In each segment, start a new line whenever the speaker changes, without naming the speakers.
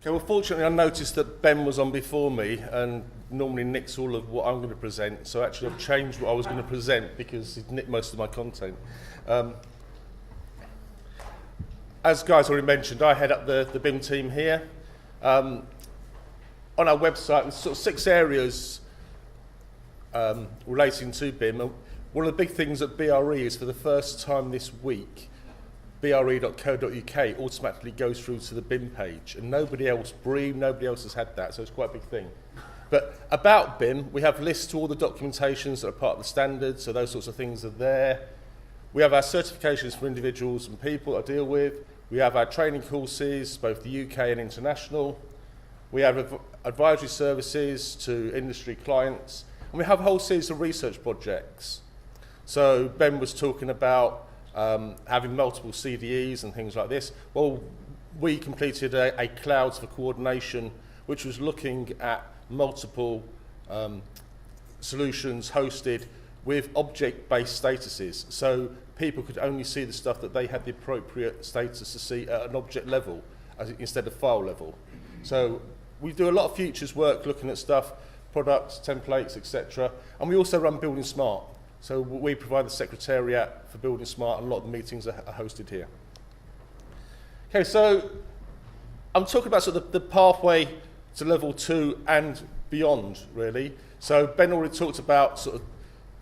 Okay, well, fortunately, I noticed that Ben was on before me, and normally nicks all of what I'm going to present. So actually, I've changed what I was going to present because he nicked most of my content. As guys already mentioned, I head up the BIM team here. On our website, there's sort of 6 areas relating to BIM. And one of the big things at BRE is for the first time this week, BRE.co.uk automatically goes through to the BIM page, and nobody else, BRE, nobody else has had that, so it's quite a big thing. But about BIM, we have lists to all the documentations that are part of the standards, so those sorts of things are there. We have our certifications for individuals and people I deal with. We have our training courses, both the UK and international. We have advisory services to industry clients, and we have a whole series of research projects. So Ben was talking about having multiple CDEs and things like this. Well, we completed a Clouds for Coordination, which was looking at multiple solutions hosted with object-based statuses. So people could only see the stuff that they had the appropriate status to see at an object level instead of file level. So we do a lot of futures work looking at stuff, products, templates, etc. And we also run Building Smart. So we provide the secretariat for Building Smart, and a lot of the meetings are hosted here. Okay, so I'm talking about sort of the pathway to level 2 and beyond, really. So Ben already talked about sort of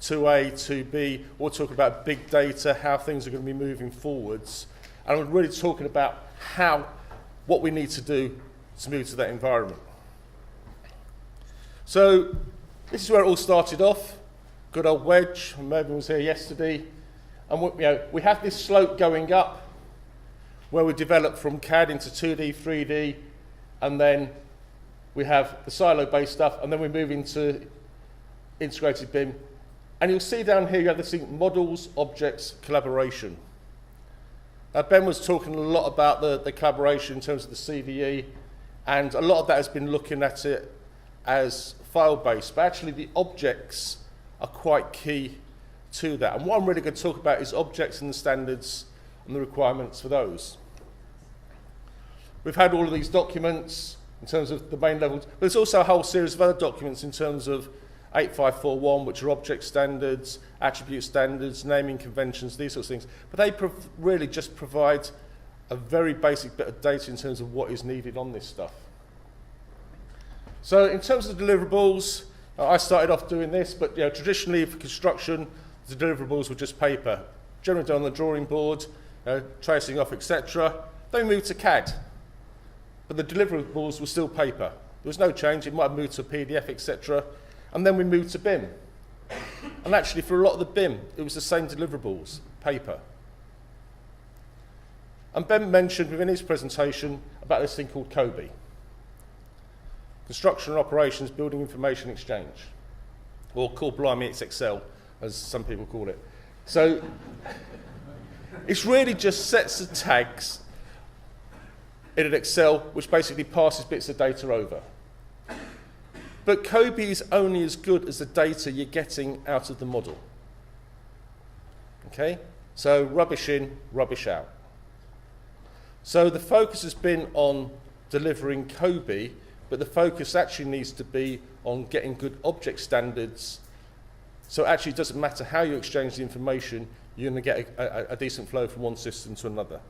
2A, 2B. We'll talk about big data, how things are going to be moving forwards. And I'm really talking about what we need to do to move to that environment. So this is where it all started off. Good old wedge. Mervyn was here yesterday. And we have this slope going up where we develop from CAD into 2D, 3D, and then we have the silo-based stuff, and then we move into integrated BIM. And you'll see down here you have this thing, models, objects, collaboration. Ben was talking a lot about the collaboration in terms of the CVE, and a lot of that has been looking at it as file-based, but actually the objects are quite key to that. And what I'm really going to talk about is objects and the standards and the requirements for those. We've had all of these documents in terms of the main levels, but there's also a whole series of other documents in terms of 8541, which are object standards, attribute standards, naming conventions, these sorts of things. But they really just provide a very basic bit of data in terms of what is needed on this stuff. So in terms of deliverables, I started off doing this, but traditionally for construction, the deliverables were just paper, generally done on the drawing board, tracing off, etc. Then we moved to CAD, but the deliverables were still paper. There was no change. It might have moved to a PDF, etc. And then we moved to BIM. And actually, for a lot of the BIM, it was the same deliverables, paper. And Ben mentioned within his presentation about this thing called COBE. Construction and Operations Building Information Exchange, or called blimey, it's Excel, as some people call it. So it's really just sets of tags in an Excel, which basically passes bits of data over. But COBE is only as good as the data you're getting out of the model. Okay? So rubbish in, rubbish out. So the focus has been on delivering COBE, but the focus actually needs to be on getting good object standards. So it actually doesn't matter how you exchange the information, you're going to get a decent flow from one system to another.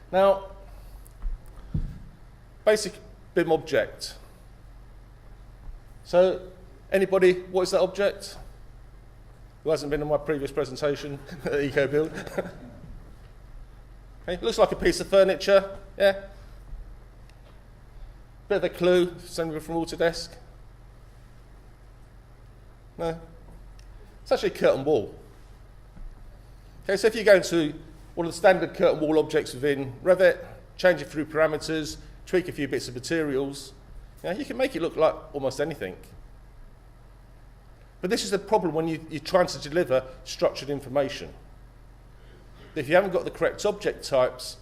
Now, basic BIM object. So, anybody, what is that object? Who hasn't been in my previous presentation at EcoBuild? Okay, it looks like a piece of furniture, yeah? Bit of a clue, something from Autodesk. No? It's actually a curtain wall. Okay, so if you go into one of the standard curtain wall objects within Revit, change it through parameters, tweak a few bits of materials, you can make it look like almost anything. But this is the problem when you're trying to deliver structured information. If you haven't got the correct object types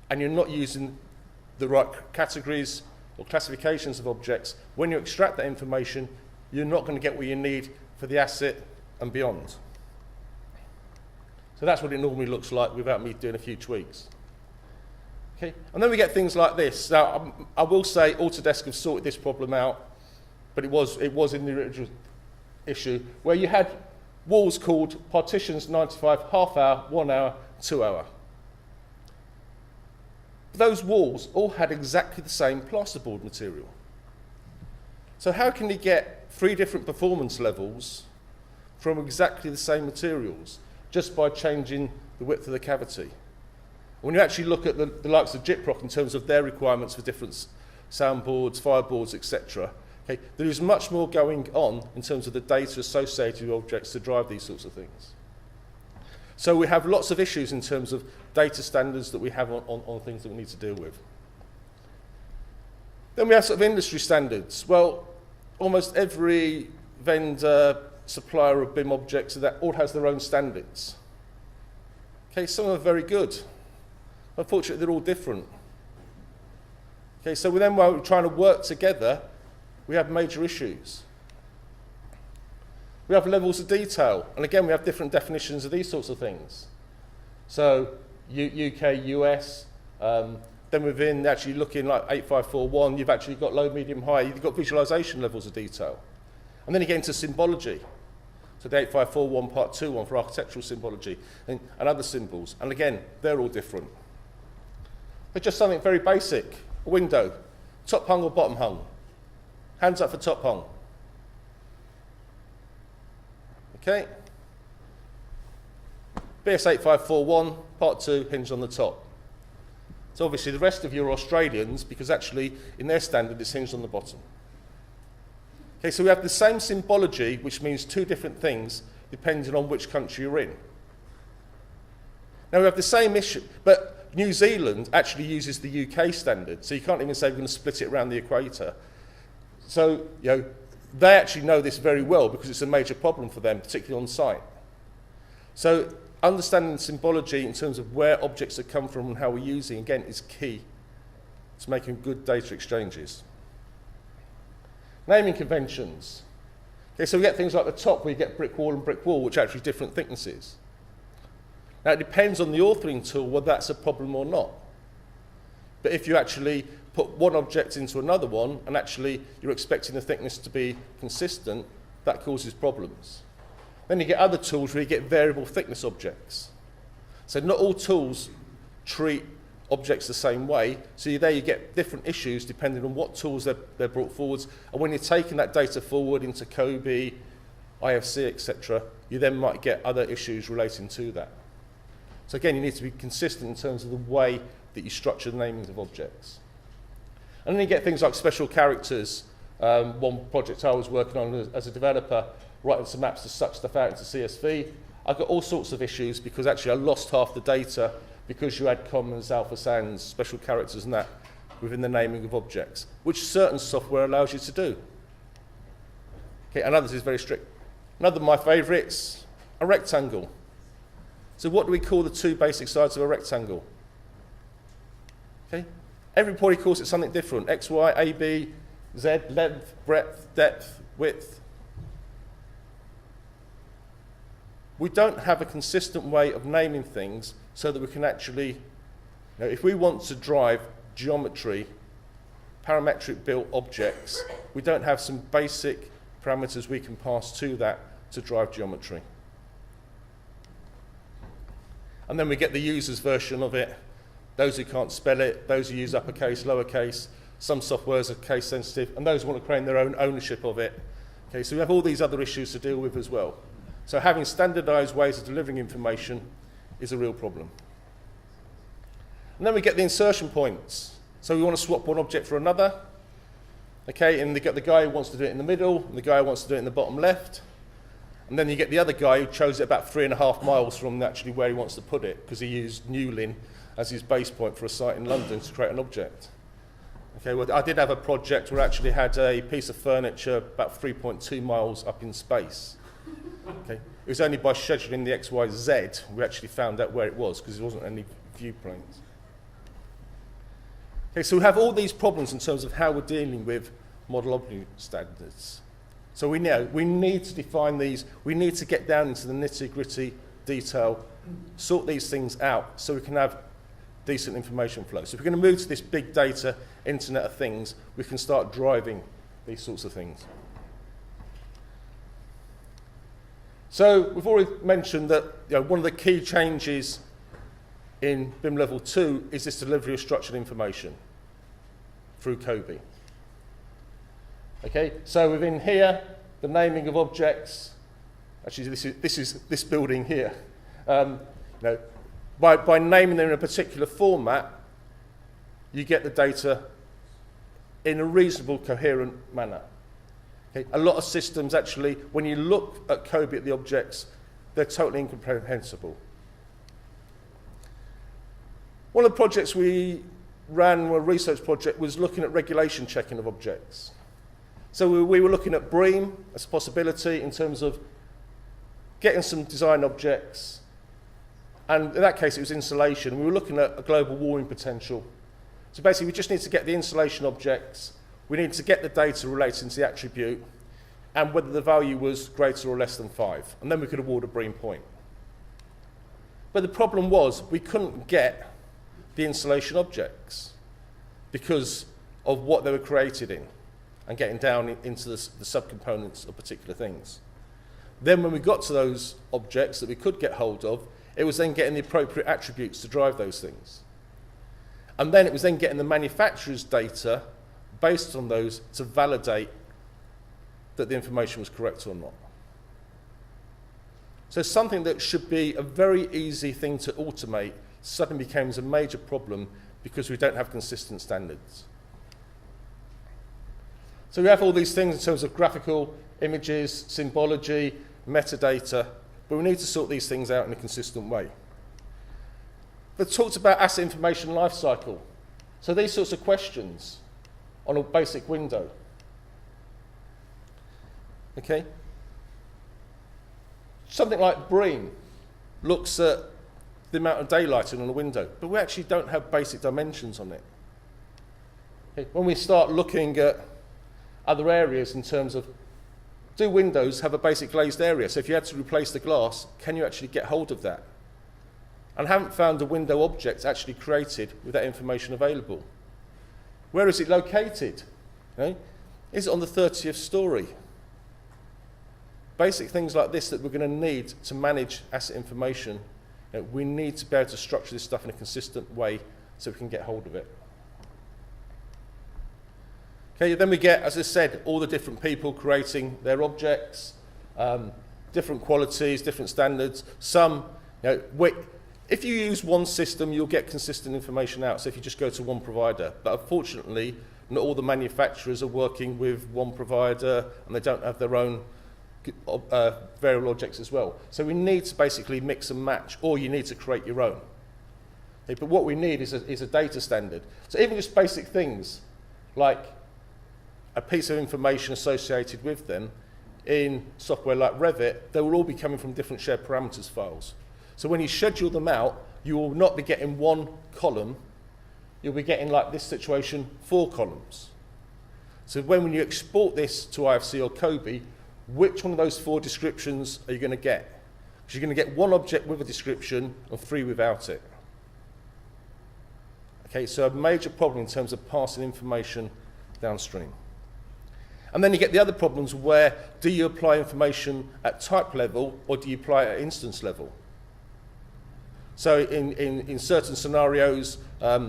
and you're not using the right categories or classifications of objects, when you extract that information, you're not going to get what you need for the asset and beyond. So that's what it normally looks like without me doing a few tweaks. Okay? And then we get things like this. Now, I will say Autodesk have sorted this problem out, but it was in the original issue, where you had walls called partitions 95, half hour, 1 hour, 2 hour. Those walls all had exactly the same plasterboard material. So how can you get 3 different performance levels from exactly the same materials just by changing the width of the cavity? When you actually look at the likes of Gyprock in terms of their requirements for different soundboards, fireboards, etc., okay, there is much more going on in terms of the data associated with objects to drive these sorts of things. So we have lots of issues in terms of data standards that we have on things that we need to deal with. Then we have sort of industry standards. Well, almost every vendor, supplier of BIM objects, that all has their own standards. Okay, some are very good. Unfortunately, they're all different. Okay, so then while we're trying to work together, we have major issues. We have levels of detail, and again, we have different definitions of these sorts of things. So UK, US, then within actually looking like 8541, you've actually got low, medium, high, you've got visualization levels of detail. And then you get into symbology. So the 8541 part 2 one for architectural symbology and other symbols. And again, they're all different. But just something very basic. A window, top hung or bottom hung? Hands up for top hung. Okay. BS 8541, part 2, hinged on the top. So obviously the rest of you are Australians because actually in their standard it's hinged on the bottom. Okay, so we have the same symbology, which means 2 different things depending on which country you're in. Now we have the same issue, but New Zealand actually uses the UK standard, so you can't even say we're going to split it around the equator. So, you know, they actually know this very well because it's a major problem for them, particularly on site. So understanding symbology in terms of where objects have come from and how we're using, again, is key to making good data exchanges. Naming conventions. Okay, so we get things like the top where you get brick wall, which are actually different thicknesses. Now, it depends on the authoring tool whether that's a problem or not. But if you actually put one object into another one and actually you're expecting the thickness to be consistent, that causes problems. Then you get other tools where you get variable thickness objects. So not all tools treat objects the same way, so there you get different issues depending on what tools they're brought forwards. And when you're taking that data forward into Kobe, IFC, etc., you then might get other issues relating to that. So again, you need to be consistent in terms of the way that you structure the namings of objects. And then you get things like special characters. One project I was working on as a developer, writing some maps to suck stuff out into CSV. I got all sorts of issues because actually I lost half the data because you had commas, alpha sans, special characters and that within the naming of objects, which certain software allows you to do. Okay, and others is very strict. Another of my favourites, a rectangle. So what do we call the 2 basic sides of a rectangle? Okay, everybody calls it something different. X, Y, A, B, Z, length, breadth, depth, width. We don't have a consistent way of naming things so that we can actually, you know, if we want to drive geometry, parametric built objects, we don't have some basic parameters we can pass to that to drive geometry. And then we get the user's version of it, those who can't spell it, those who use uppercase, lowercase, some softwares are case sensitive, and those who want to claim their own ownership of it. Okay, so we have all these other issues to deal with as well. So having standardized ways of delivering information is a real problem. And then we get the insertion points. So we want to swap one object for another. Okay, and you get the guy who wants to do it in the middle, and the guy who wants to do it in the bottom left. And then you get the other guy who chose it about 3.5 miles from actually where he wants to put it, because he used Newlyn as his base point for a site in London to create an object. Okay, well, I did have a project where I actually had a piece of furniture about 3.2 miles up in space. Okay, it was only by scheduling the XYZ we actually found out where it was, because there wasn't any view planes. Okay, so we have all these problems in terms of how we're dealing with model object standards. So we know we need to define these, we need to get down into the nitty-gritty detail, sort these things out so we can have decent information flow. So if we're going to move to this big data, Internet of Things, we can start driving these sorts of things. So we've already mentioned that one of the key changes in BIM Level 2 is this delivery of structured information through COBie. Okay, so within here, the naming of objects, actually this is this building here. By naming them in a particular format, you get the data in a reasonable, coherent manner. Okay? A lot of systems actually, when you look at COBie at the objects, they're totally incomprehensible. One of the projects we ran, a research project, was looking at regulation checking of objects. So we were looking at BRE as a possibility in terms of getting some design objects, and in that case it was insulation. We were looking at a global warming potential. So basically we just need to get the insulation objects, we need to get the data relating to the attribute, and whether the value was greater or less than 5, and then we could award a BRE point. But the problem was we couldn't get the insulation objects because of what they were created in, and getting down into the subcomponents of particular things. Then when we got to those objects that we could get hold of, it was then getting the appropriate attributes to drive those things. And then it was then getting the manufacturer's data based on those to validate that the information was correct or not. So something that should be a very easy thing to automate suddenly becomes a major problem because we don't have consistent standards. So we have all these things in terms of graphical images, symbology, metadata, but we need to sort these things out in a consistent way. They've talked about asset information lifecycle. So these sorts of questions on a basic window. Okay? Something like BRE looks at the amount of daylighting on a window, but we actually don't have basic dimensions on it. Okay? When we start looking at other areas in terms of, do windows have a basic glazed area? So if you had to replace the glass, can you actually get hold of that? And I haven't found a window object actually created with that information available. Where is it located? Okay? Is it on the 30th story? Basic things like this that we're going to need to manage asset information. We need to be able to structure this stuff in a consistent way so we can get hold of it. Okay, then we get, as I said, all the different people creating their objects, different qualities, different standards. Some, if you use one system, you'll get consistent information out. So if you just go to one provider, but unfortunately, not all the manufacturers are working with one provider, and they don't have their own variable objects as well. So we need to basically mix and match, or you need to create your own. Okay, but what we need is a data standard. So even just basic things like a piece of information associated with them in software like Revit, they will all be coming from different shared parameters files. So when you schedule them out, you will not be getting one column, you'll be getting, like this situation, 4 columns. So when you export this to IFC or COBie, which one of those 4 descriptions are you going to get? Because you're going to get 1 object with a description and 3 without it. Okay, so a major problem in terms of passing information downstream. And then you get the other problems where do you apply information at type level or do you apply it at instance level? So in certain scenarios, I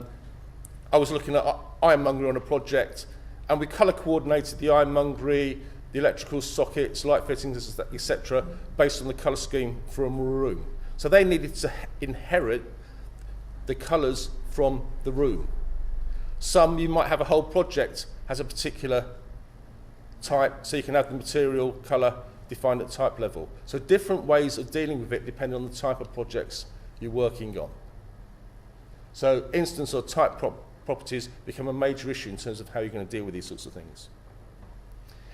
was looking at ironmongery on a project, and we colour coordinated the ironmongery, the electrical sockets, light fittings, etc., based on the colour scheme from a room. So they needed to inherit the colours from the room. Some, you might have a whole project has a particular type, so you can have the material colour defined at type level. So different ways of dealing with it depending on the type of projects you're working on. So instance or type properties become a major issue in terms of how you're going to deal with these sorts of things.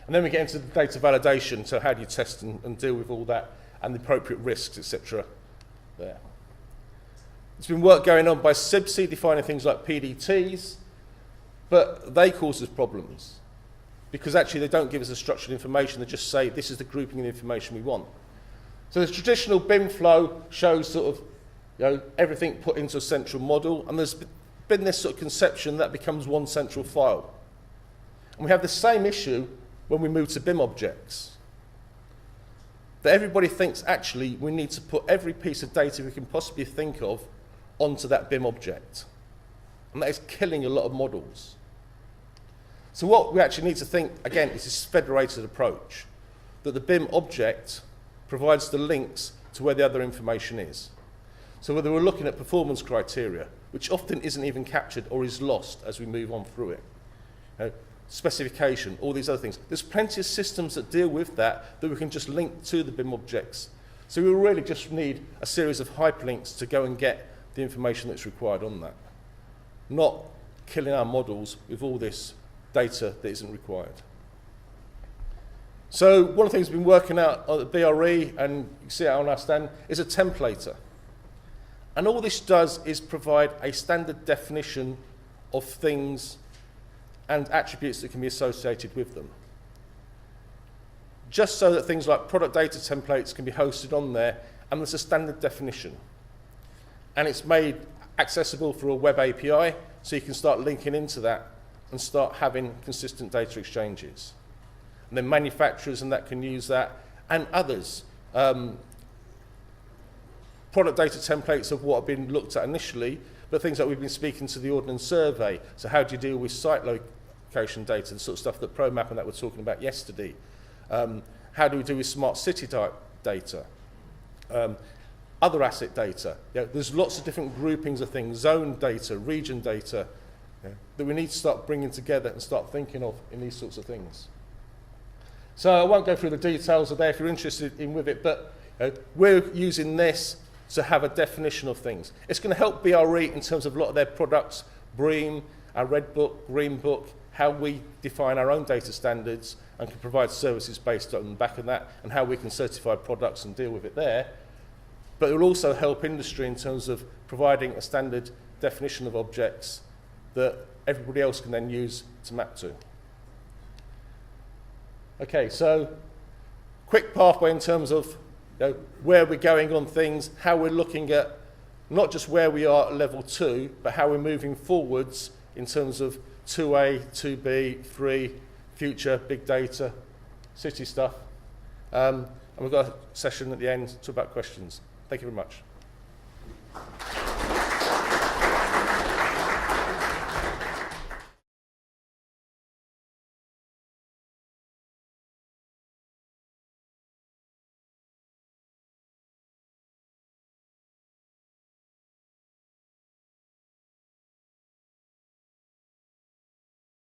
And then we get into the data validation, so how do you test and deal with all that, and the appropriate risks, etc. there. There's been work going on by SIBC defining things like PDTs, but they cause us problems because actually they don't give us a structured information, they just say this is the grouping of information we want. So the traditional BIM flow shows sort of everything put into a central model, and there's been this sort of conception that becomes one central file. And we have the same issue when we move to BIM objects. That everybody thinks, actually, we need to put every piece of data we can possibly think of onto that BIM object. And that is killing a lot of models. So what we actually need to think, again, is this federated approach, that the BIM object provides the links to where the other information is. So whether we're looking at performance criteria, which often isn't even captured or is lost as we move on through it, specification, all these other things. There's plenty of systems that deal with that we can just link to the BIM objects. So we really just need a series of hyperlinks to go and get the information that's required on that. Not killing our models with all this data that isn't required. So one of the things we've been working out at the BRE, and you can see it on our stand, is a templator. And all this does is provide a standard definition of things and attributes that can be associated with them. Just so that things like product data templates can be hosted on there, and there's a standard definition. And it's made accessible through a web API, so you can start linking into that and start having consistent data exchanges. And then manufacturers and that can use that, and others. Product data templates of what have been looked at initially, but things like we've been speaking to the Ordnance Survey. So how do you deal with site location data, the sort of stuff that ProMap and that were talking about yesterday? How do we do with smart city type data? Other asset data. There's lots of different groupings of things, zone data, region data, that we need to start bringing together and start thinking of in these sorts of things. So I won't go through the details of there if you're interested in with it, but we're using this to have a definition of things. It's going to help BRE in terms of a lot of their products, BREEAM, our Red Book, Green Book, how we define our own data standards and can provide services based on the back of that, and how we can certify products and deal with it there. But it will also help industry in terms of providing a standard definition of objects that everybody else can then use to map to. Okay, so quick pathway in terms of where we're going on things, how we're looking at not just where we are at level 2, but how we're moving forwards in terms of 2A, 2B, 3, future, big data, city stuff. And we've got a session at the end to talk about questions. Thank you very much.